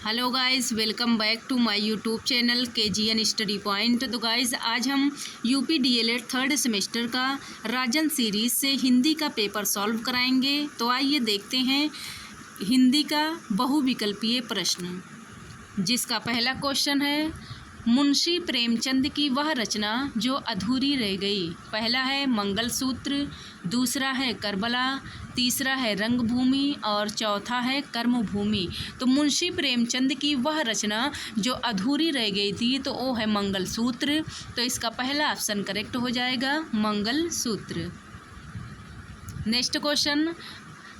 Hello guys, welcome back to my YouTube channel KGN study point. तो guys, आज हम UP DLED third semester का राजन series से हिंदी का पेपर सॉल्व कराएंगे। तो आइए देखते हैं हिंदी का बहुविकल्पीय प्रश्न, जिसका पहला क्वेश्चन है, मुंशी प्रेमचंद की वह रचना जो अधूरी रह गई। पहला है मंगलसूत्र, दूसरा है करबला, तीसरा है रंगभूमि और चौथा है कर्मभूमि। तो मुंशी प्रेमचंद की वह रचना जो अधूरी रह गई थी तो वो है मंगलसूत्र। तो इसका पहला ऑप्शन करेक्ट हो जाएगा, मंगलसूत्र। नेक्स्ट क्वेश्चन,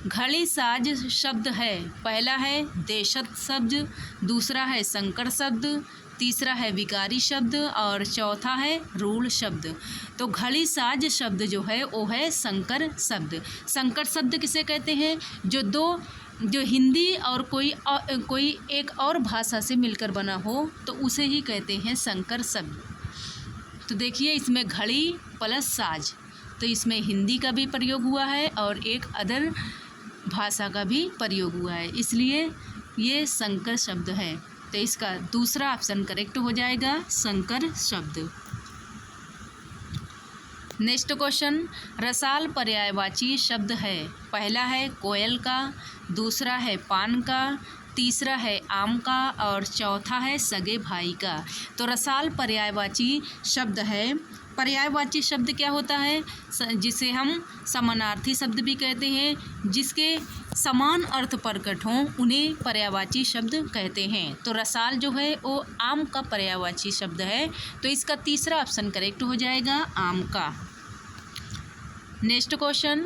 घड़ी साज शब्द है। पहला है देशत शब्द, दूसरा है संकर शब्द, तीसरा है विकारी शब्द और चौथा है रूढ़ शब्द। तो घड़ी साज शब्द जो है वो है संकर शब्द। संकर शब्द किसे कहते हैं? जो हिंदी और कोई एक और भाषा से मिलकर बना हो तो उसे ही कहते हैं संकर शब्द। तो देखिए, इसमें घड़ी प्लस साज, तो इसमें हिंदी का भी प्रयोग हुआ है और एक अदर भाषा का भी प्रयोग हुआ है, इसलिए ये संकर शब्द है। तो इसका दूसरा ऑप्शन करेक्ट हो जाएगा, संकर शब्द। नेक्स्ट क्वेश्चन, रसाल पर्यायवाची शब्द है। पहला है कोयल का, दूसरा है पान का, तीसरा है आम का और चौथा है सगे भाई का। तो रसाल पर्यायवाची शब्द है। पर्यायवाची शब्द क्या होता है? जिसे हम समानार्थी शब्द भी कहते हैं, जिसके समान अर्थ प्रकट हों उन्हें पर्यायवाची शब्द कहते हैं। तो रसाल जो है वो आम का पर्यायवाची शब्द है। तो इसका तीसरा ऑप्शन करेक्ट हो जाएगा, आम का। नेक्स्ट क्वेश्चन,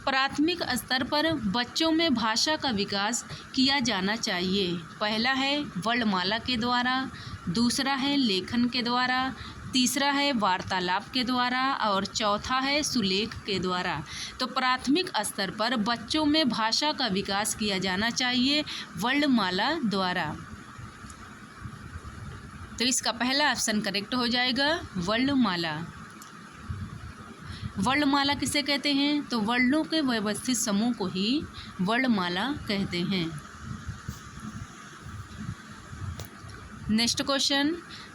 प्राथमिक स्तर पर बच्चों में भाषा का विकास किया जाना चाहिए। पहला है वर्णमाला के द्वारा, दूसरा है लेखन के द्वारा, तीसरा है वार्तालाप के द्वारा और चौथा है सुलेख के द्वारा। तो प्राथमिक स्तर पर बच्चों में भाषा का विकास किया जाना चाहिए वर्णमाला द्वारा। तो इसका पहला ऑप्शन करेक्ट हो जाएगा, वर्णमाला। वर्णमाला किसे कहते हैं? तो वर्णों के व्यवस्थित समूह को ही वर्णमाला कहते हैं। नेक्स्ट क्वेश्चन,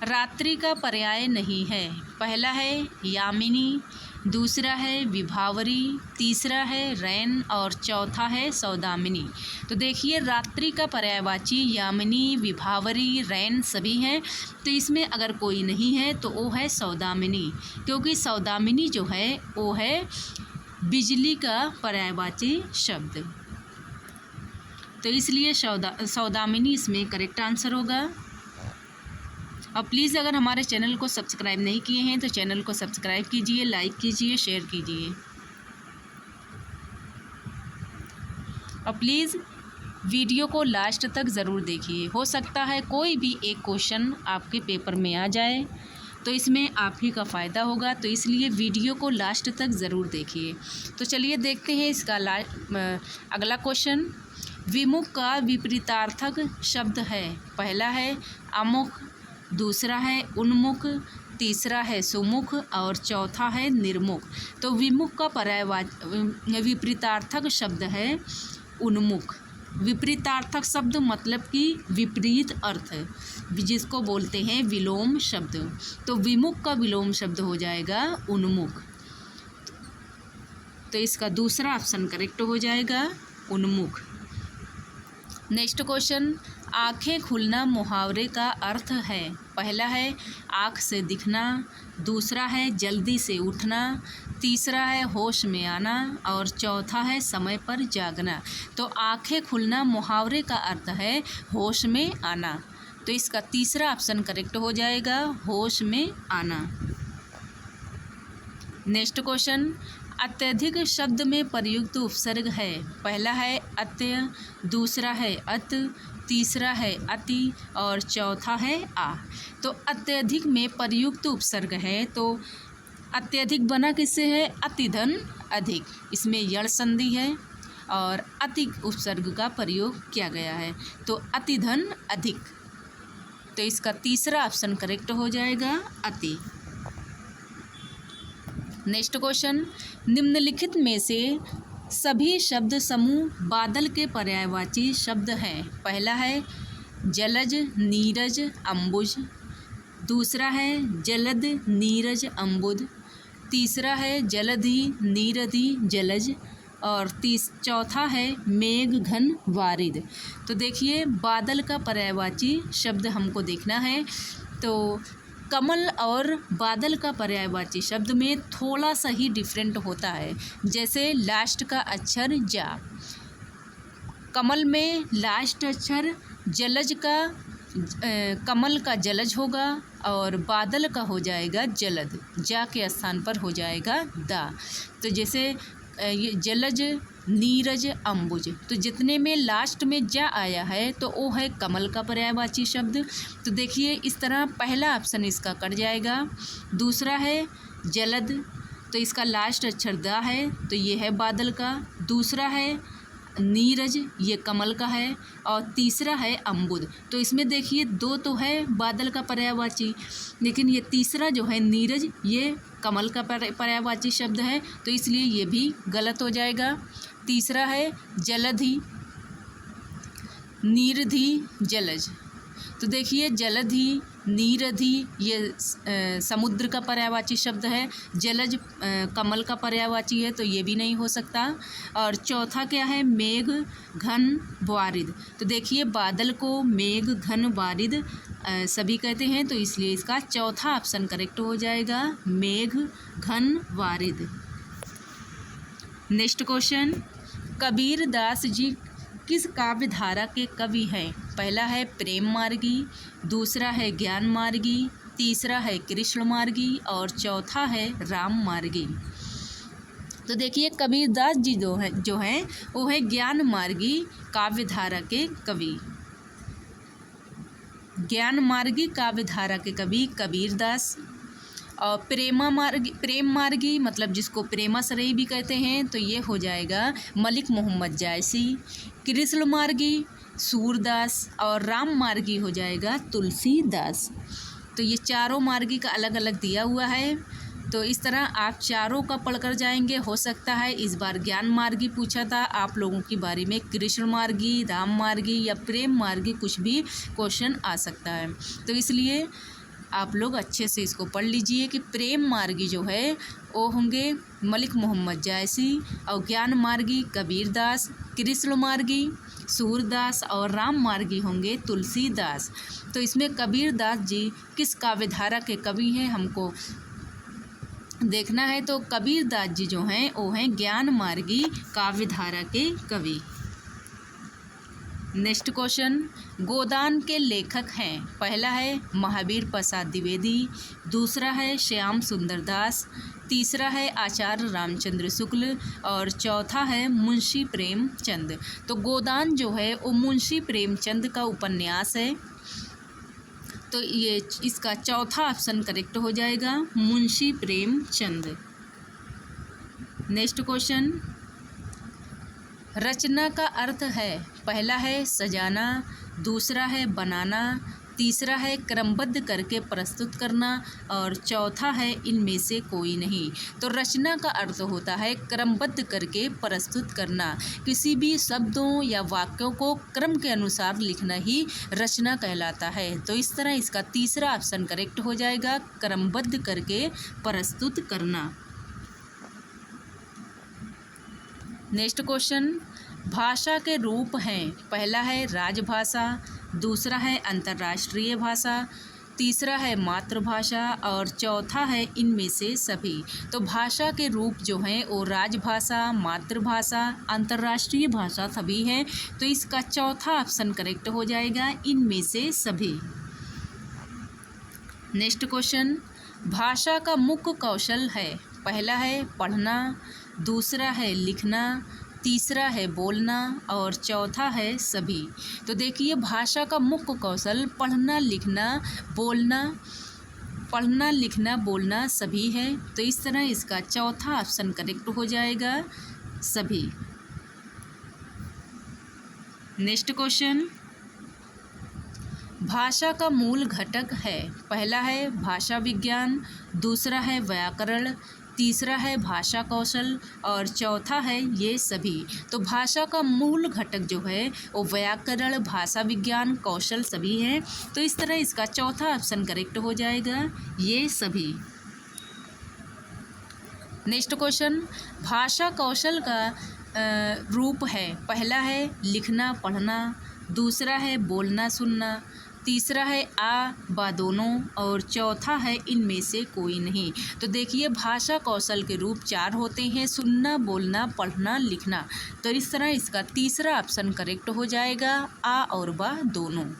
रात्रि का पर्याय नहीं है। पहला है यामिनी, दूसरा है विभावरी, तीसरा है रैन और चौथा है सौदामिनी। तो देखिए, रात्रि का पर्यायवाची यामिनी, विभावरी, रैन सभी हैं। तो इसमें अगर कोई नहीं है तो वो है सौदामिनी, क्योंकि सौदामिनी जो है वो है बिजली का पर्यायवाची शब्द। तो इसलिए सौदामिनी इसमें करेक्ट आंसर होगा। और प्लीज़ अगर हमारे चैनल को सब्सक्राइब नहीं किए हैं तो चैनल को सब्सक्राइब कीजिए, लाइक कीजिए, शेयर कीजिए। और प्लीज़ वीडियो को लास्ट तक ज़रूर देखिए। हो सकता है कोई भी एक क्वेश्चन आपके पेपर में आ जाए तो इसमें आप ही का फ़ायदा होगा, तो इसलिए वीडियो को लास्ट तक ज़रूर देखिए। तो चलिए देखते हैं इसका अगला क्वेश्चन। विमुख का विपरीतार्थक शब्द है। पहला है अमुख, दूसरा है उन्मुख, तीसरा है सुमुख और चौथा है निर्मुख। तो विमुख का विपरीतार्थक शब्द है उन्मुख। विपरीतार्थक शब्द मतलब कि विपरीत अर्थ, जिसको बोलते हैं विलोम शब्द। तो विमुख का विलोम शब्द हो जाएगा उन्मुख। तो इसका दूसरा ऑप्शन करेक्ट हो जाएगा, उन्मुख। नेक्स्ट क्वेश्चन, आँखें खुलना मुहावरे का अर्थ है। पहला है आँख से दिखना, दूसरा है जल्दी से उठना, तीसरा है होश में आना और चौथा है समय पर जागना। तो आँखें खुलना मुहावरे का अर्थ है होश में आना। तो इसका तीसरा ऑप्शन करेक्ट हो जाएगा, होश में आना। नेक्स्ट क्वेश्चन, अत्यधिक शब्द में प्रयुक्त उपसर्ग है। पहला है अत्य, दूसरा है अत, तीसरा है अति और चौथा है आ। तो अत्यधिक में प्रयुक्त उपसर्ग है। तो अत्यधिक बना किससे है? अतिधन अधिक, इसमें यण संधि है और अति उपसर्ग का प्रयोग किया गया है। तो अतिधन अधिक। तो इसका तीसरा ऑप्शन करेक्ट हो जाएगा, अति। नेक्स्ट क्वेश्चन, निम्नलिखित में से सभी शब्द समूह बादल के पर्यायवाची शब्द हैं। पहला है जलज, नीरज, अम्बुज। दूसरा है जलद, नीरज, अम्बुद। तीसरा है जलधि, नीरधि, जलज। और चौथा है मेघ, घन, वारिद। तो देखिए बादल का पर्यायवाची शब्द हमको देखना है। तो कमल और बादल का पर्यायवाची शब्द में थोड़ा सा ही डिफरेंट होता है। जैसे लास्ट का अक्षर जा, कमल में लास्ट अक्षर जलज का कमल का जलज होगा और बादल का हो जाएगा जलद, जा के स्थान पर हो जाएगा दा। तो जैसे ये जलज, नीरज, अम्बुज, तो जितने में लास्ट में जा आया है तो वो है कमल का पर्यायवाची शब्द। तो देखिए इस तरह पहला ऑप्शन इसका कट जाएगा। दूसरा है जलद, तो इसका लास्ट अक्षर दा है, तो ये है बादल का। दूसरा है नीरज, ये कमल का है। और तीसरा है अम्बुद। तो इसमें देखिए दो तो है बादल का पर्यायवाची, लेकिन ये तीसरा जो है नीरज, ये कमल का पर्यायवाची शब्द है, तो इसलिए ये भी गलत हो जाएगा। तीसरा है जलधि, नीरधि, जलज। तो देखिए जलधि, नीरधि ये समुद्र का पर्यायवाची शब्द है, जलज कमल का पर्यायवाची है, तो ये भी नहीं हो सकता। और चौथा क्या है मेघ, घन, वारिद। तो देखिए बादल को मेघ, घन, वारिद सभी कहते हैं, तो इसलिए इसका चौथा ऑप्शन करेक्ट हो जाएगा, मेघ, घन, वारिद। नेक्स्ट क्वेश्चन, कबीर दास जी किस काव्य धारा के कवि हैं? पहला है प्रेम मार्गी, दूसरा है ज्ञान मार्गी, तीसरा है कृष्ण मार्गी और चौथा है राम मार्गी। तो देखिए कबीरदास जी जो हैं वो है ज्ञान मार्गी काव्य धारा के कवि। ज्ञान मार्गी काव्य धारा के कवि कबीरदास। और प्रेम मार्गी मतलब जिसको प्रेमाश्रयी भी कहते हैं, तो ये हो जाएगा मलिक मोहम्मद जायसी। कृष्ण मार्गी सूरदास और राम मार्गी हो जाएगा तुलसीदास। तो ये चारों मार्गी का अलग अलग दिया हुआ है, तो इस तरह आप चारों का पढ़कर जाएंगे। हो सकता है इस बार ज्ञान मार्गी पूछा था आप लोगों की बारी में कृष्ण मार्गी, राम मार्गी या प्रेम मार्गी कुछ भी क्वेश्चन आ सकता है। तो इसलिए आप लोग अच्छे से इसको पढ़ लीजिए कि प्रेम मार्गी जो है वो होंगे मलिक मोहम्मद जायसी और ज्ञान मार्गी कबीरदास, कृष्ण मार्गी सूरदास और राम मार्गी होंगे तुलसीदास। तो इसमें कबीरदास जी किस काव्य धारा के कवि हैं हमको देखना है। तो कबीरदास जी जो हैं वो हैं ज्ञान मार्गी काव्य धारा के कवि। नेक्स्ट क्वेश्चन, गोदान के लेखक हैं? पहला है महावीर प्रसाद द्विवेदी, दूसरा है श्याम सुंदर दास, तीसरा है आचार्य रामचंद्र शुक्ल और चौथा है मुंशी प्रेमचंद। तो गोदान जो है वो मुंशी प्रेमचंद का उपन्यास है, तो ये इसका चौथा ऑप्शन करेक्ट हो जाएगा, मुंशी प्रेमचंद। नेक्स्ट क्वेश्चन, रचना का अर्थ है? पहला है सजाना, दूसरा है बनाना, तीसरा है क्रमबद्ध करके प्रस्तुत करना और चौथा है इनमें से कोई नहीं। तो रचना का अर्थ होता है क्रमबद्ध करके प्रस्तुत करना, किसी भी शब्दों या वाक्यों को क्रम के अनुसार लिखना ही रचना कहलाता है। तो इस तरह इसका तीसरा ऑप्शन करेक्ट हो जाएगा, क्रमबद्ध करके प्रस्तुत करना। नेक्स्ट क्वेश्चन, भाषा के रूप हैं? पहला है राजभाषा, दूसरा है अंतर्राष्ट्रीय भाषा, तीसरा है मातृभाषा और चौथा है इनमें से सभी। तो भाषा के रूप जो हैं वो राजभाषा, मातृभाषा, अंतर्राष्ट्रीय भाषा सभी हैं, तो इसका चौथा ऑप्शन करेक्ट हो जाएगा, इनमें से सभी। नेक्स्ट क्वेश्चन, भाषा का मुख्य कौशल है? पहला है पढ़ना, दूसरा है लिखना, तीसरा है बोलना और चौथा है सभी। तो देखिए भाषा का मुख्य कौशल पढ़ना लिखना बोलना सभी है, तो इस तरह इसका चौथा ऑप्शन करेक्ट हो जाएगा, सभी। नेक्स्ट क्वेश्चन, भाषा का मूल घटक है? पहला है भाषा विज्ञान, दूसरा है व्याकरण, तीसरा है भाषा कौशल और चौथा है ये सभी। तो भाषा का मूल घटक जो है वो व्याकरण, भाषा विज्ञान, कौशल सभी है। तो इस तरह इसका चौथा ऑप्शन करेक्ट हो जाएगा, ये सभी। नेक्स्ट क्वेश्चन, भाषा कौशल का रूप है, पहला है लिखना पढ़ना, दूसरा है बोलना सुनना, तीसरा है आ बा दोनों और चौथा है इनमें से कोई नहीं। तो देखिए भाषा कौशल के रूप 4 होते हैं, सुनना, बोलना, पढ़ना, लिखना। तो इस तरह इसका तीसरा ऑप्शन करेक्ट हो जाएगा, आ और बा दोनों।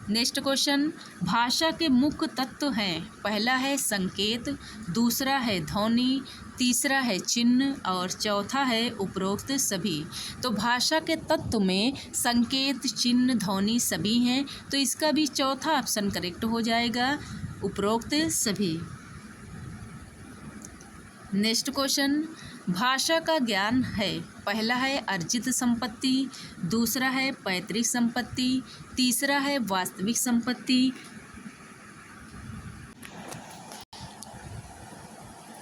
नेक्स्ट क्वेश्चन, भाषा के मुख्य तत्व हैं, पहला है संकेत, दूसरा है ध्वनि, तीसरा है चिन्ह और चौथा है उपरोक्त सभी। तो भाषा के तत्व में संकेत, चिन्ह, ध्वनि सभी हैं। तो इसका भी चौथा ऑप्शन करेक्ट हो जाएगा, उपरोक्त सभी। नेक्स्ट क्वेश्चन, भाषा का ज्ञान है, पहला है अर्जित संपत्ति, दूसरा है पैतृक संपत्ति, तीसरा है वास्तविक संपत्ति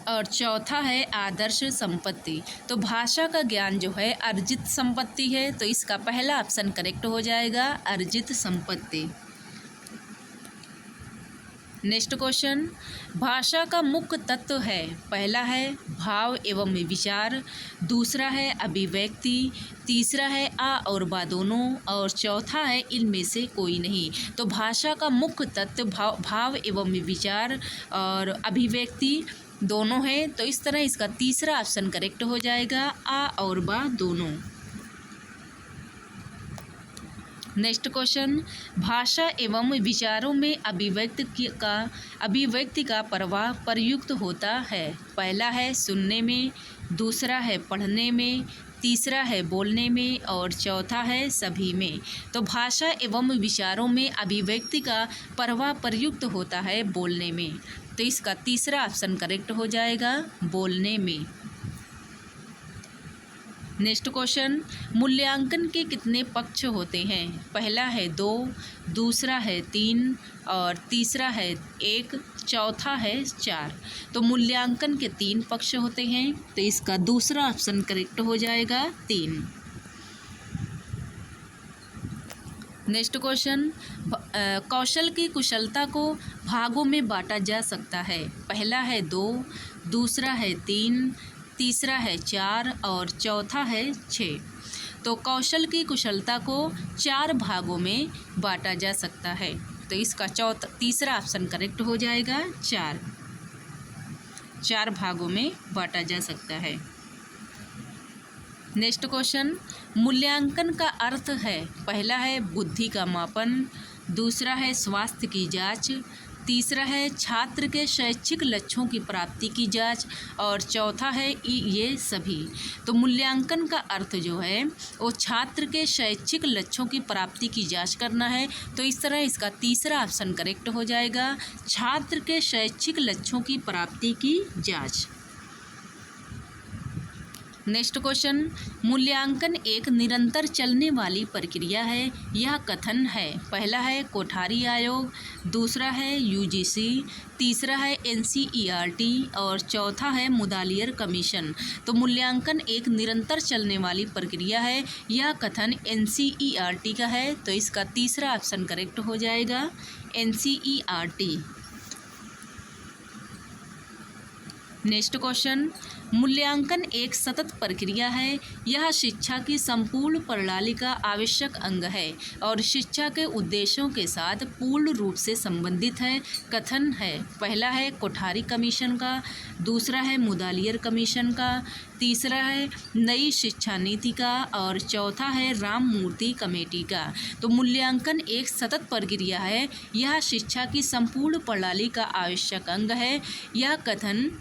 और चौथा है आदर्श संपत्ति। तो भाषा का ज्ञान जो है अर्जित संपत्ति है। तो इसका पहला ऑप्शन करेक्ट हो जाएगा, अर्जित संपत्ति। नेक्स्ट क्वेश्चन, भाषा का मुख्य तत्व है, पहला है भाव एवं विचार, दूसरा है अभिव्यक्ति, तीसरा है आ और बा दोनों और चौथा है इनमें से कोई नहीं। तो भाषा का मुख्य तत्व भाव एवं विचार और अभिव्यक्ति दोनों हैं। तो इस तरह इसका तीसरा ऑप्शन करेक्ट हो जाएगा, आ और बा दोनों। नेक्स्ट क्वेश्चन, भाषा एवं विचारों में अभिव्यक्ति का प्रवाह प्रयुक्त होता है, पहला है सुनने में, दूसरा है पढ़ने में, तीसरा है बोलने में और चौथा है सभी में। तो भाषा एवं विचारों में अभिव्यक्ति का प्रवाह प्रयुक्त होता है बोलने में। तो इसका तीसरा ऑप्शन करेक्ट हो जाएगा, बोलने में। नेक्स्ट क्वेश्चन, मूल्यांकन के कितने पक्ष होते हैं, पहला है 2, दूसरा है 3 और तीसरा है 1, चौथा है 4। तो मूल्यांकन के 3 पक्ष होते हैं। तो इसका दूसरा ऑप्शन करेक्ट हो जाएगा, 3। नेक्स्ट क्वेश्चन, कौशल की कुशलता को भागों में बांटा जा सकता है, पहला है 2, दूसरा है 3, तीसरा है 4 और चौथा है 6। तो कौशल की कुशलता को 4 भागों में बांटा जा सकता है। तो इसका तीसरा ऑप्शन करेक्ट हो जाएगा, 4 भागों में बांटा जा सकता है। नेक्स्ट क्वेश्चन, मूल्यांकन का अर्थ है, पहला है बुद्धि का मापन, दूसरा है स्वास्थ्य की जांच, तीसरा है छात्र के शैक्षिक लक्ष्यों की प्राप्ति की जांच और चौथा है ये सभी। तो मूल्यांकन का अर्थ जो है वो छात्र के शैक्षिक लक्ष्यों की प्राप्ति की जांच करना है। तो इस तरह इसका तीसरा ऑप्शन करेक्ट हो जाएगा, छात्र के शैक्षिक लक्ष्यों की प्राप्ति की जांच। नेक्स्ट क्वेश्चन, मूल्यांकन एक निरंतर चलने वाली प्रक्रिया है, यह कथन है, पहला है कोठारी आयोग, दूसरा है यूजीसी, तीसरा है एनसीईआरटी और चौथा है मुदालियर कमीशन। तो मूल्यांकन एक निरंतर चलने वाली प्रक्रिया है, यह कथन एनसीईआरटी का है। तो इसका तीसरा ऑप्शन करेक्ट हो जाएगा, एनसीईआरटी। नेक्स्ट क्वेश्चन, मूल्यांकन एक सतत प्रक्रिया है, यह शिक्षा की संपूर्ण प्रणाली का आवश्यक अंग है और शिक्षा के उद्देश्यों के साथ पूर्ण रूप से संबंधित है, कथन है, पहला है कोठारी कमीशन का, दूसरा है मुदालियर कमीशन का, तीसरा है नई शिक्षा नीति का और चौथा है राममूर्ति कमेटी का। तो मूल्यांकन एक सतत प्रक्रिया है, यह शिक्षा की संपूर्ण प्रणाली का आवश्यक अंग है, यह कथन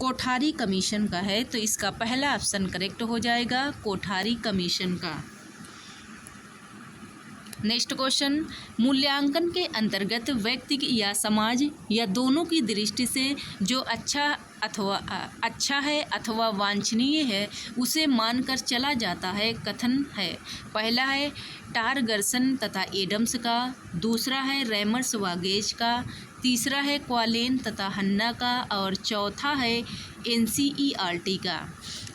कोठारी कमीशन का है। तो इसका पहला ऑप्शन करेक्ट हो जाएगा, कोठारी कमीशन का। नेक्स्ट क्वेश्चन, मूल्यांकन के अंतर्गत व्यक्ति या समाज या दोनों की दृष्टि से जो अच्छा है अथवा वांछनीय है उसे मानकर चला जाता है, कथन है, पहला है टारगर्सन तथा एडम्स का, दूसरा है रेमर्स व गेज का, तीसरा है क्वालेन तथा हन्ना का और चौथा है NCERT का।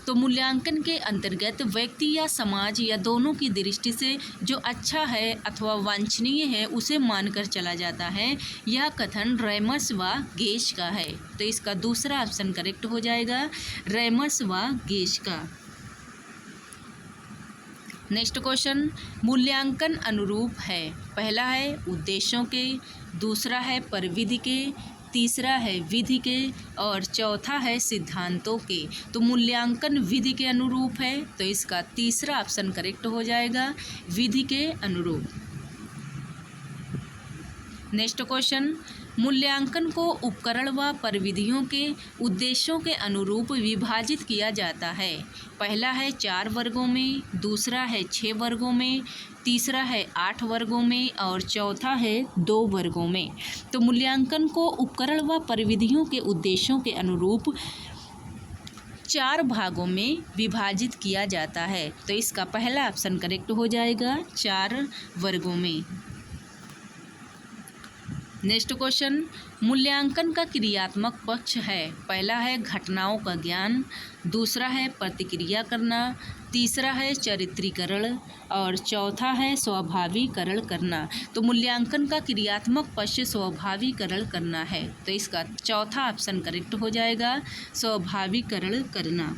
तो मूल्यांकन के अंतर्गत व्यक्ति या समाज या दोनों की दृष्टि से जो अच्छा है अथवा वांछनीय है उसे मानकर चला जाता है। यह कथन रैमर्स व गेज का है। तो इसका दूसरा ऑप्शन करेक्ट हो जाएगा, रैमर्स व गेज का। नेक्स्ट क्वेश्चन, मूल्यांकन अनुरूप है। पहला है उद्देश्यों के, दूसरा है परिविधि के, तीसरा है विधि के और चौथा है सिद्धांतों के। तो मूल्यांकन विधि के अनुरूप है, तो इसका तीसरा ऑप्शन करेक्ट हो जाएगा, विधि के अनुरूप। नेक्स्ट क्वेश्चन, मूल्यांकन को उपकरण व परिविधियों के उद्देश्यों के अनुरूप विभाजित किया जाता है। पहला है 4 वर्गों में, दूसरा है 6 वर्गों में, तीसरा है 8 वर्गों में और चौथा है 2 वर्गों में। तो मूल्यांकन को उपकरण व परिविधियों के उद्देश्यों के अनुरूप 4 भागों में विभाजित किया जाता है। तो इसका पहला ऑप्शन करेक्ट हो जाएगा, 4 वर्गों में। नेक्स्ट क्वेश्चन, मूल्यांकन का क्रियात्मक पक्ष है। पहला है घटनाओं का ज्ञान, दूसरा है प्रतिक्रिया करना, तीसरा है चरित्रीकरण और चौथा है स्वाभाविकरण करना। तो मूल्यांकन का क्रियात्मक पक्ष स्वाभाविकरण करना है। तो इसका चौथा ऑप्शन करेक्ट हो जाएगा, स्वाभाविकरण करना।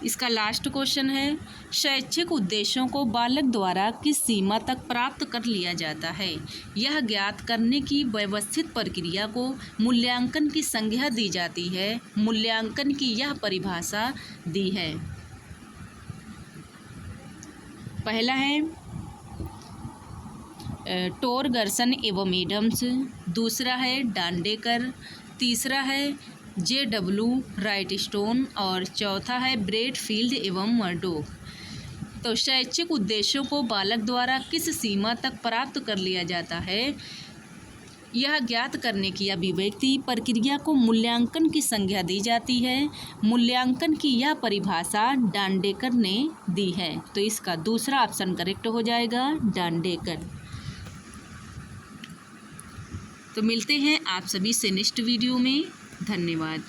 इसका लास्ट क्वेश्चन है, शैक्षिक उद्देश्यों को बालक द्वारा किस सीमा तक प्राप्त कर लिया जाता है। यह ज्ञात करने की व्यवस्थित प्रक्रिया को मूल्यांकन की संज्ञा दी जाती है। मूल्यांकन की यह परिभाषा दी है। पहला है टोरगर्सन एवं एडम्स, दूसरा है डांडेकर, तीसरा है JW राइटस्टोन और चौथा है ब्रेडफील्ड एवं मर्डोक। तो शैक्षिक उद्देश्यों को बालक द्वारा किस सीमा तक प्राप्त कर लिया जाता है, यह ज्ञात करने की अभिव्यक्ति प्रक्रिया को मूल्यांकन की संज्ञा दी जाती है। मूल्यांकन की यह परिभाषा डांडेकर ने दी है। तो इसका दूसरा ऑप्शन करेक्ट हो जाएगा, डांडेकर। तो मिलते हैं आप सभी से नेक्स्ट वीडियो में। धन्यवाद।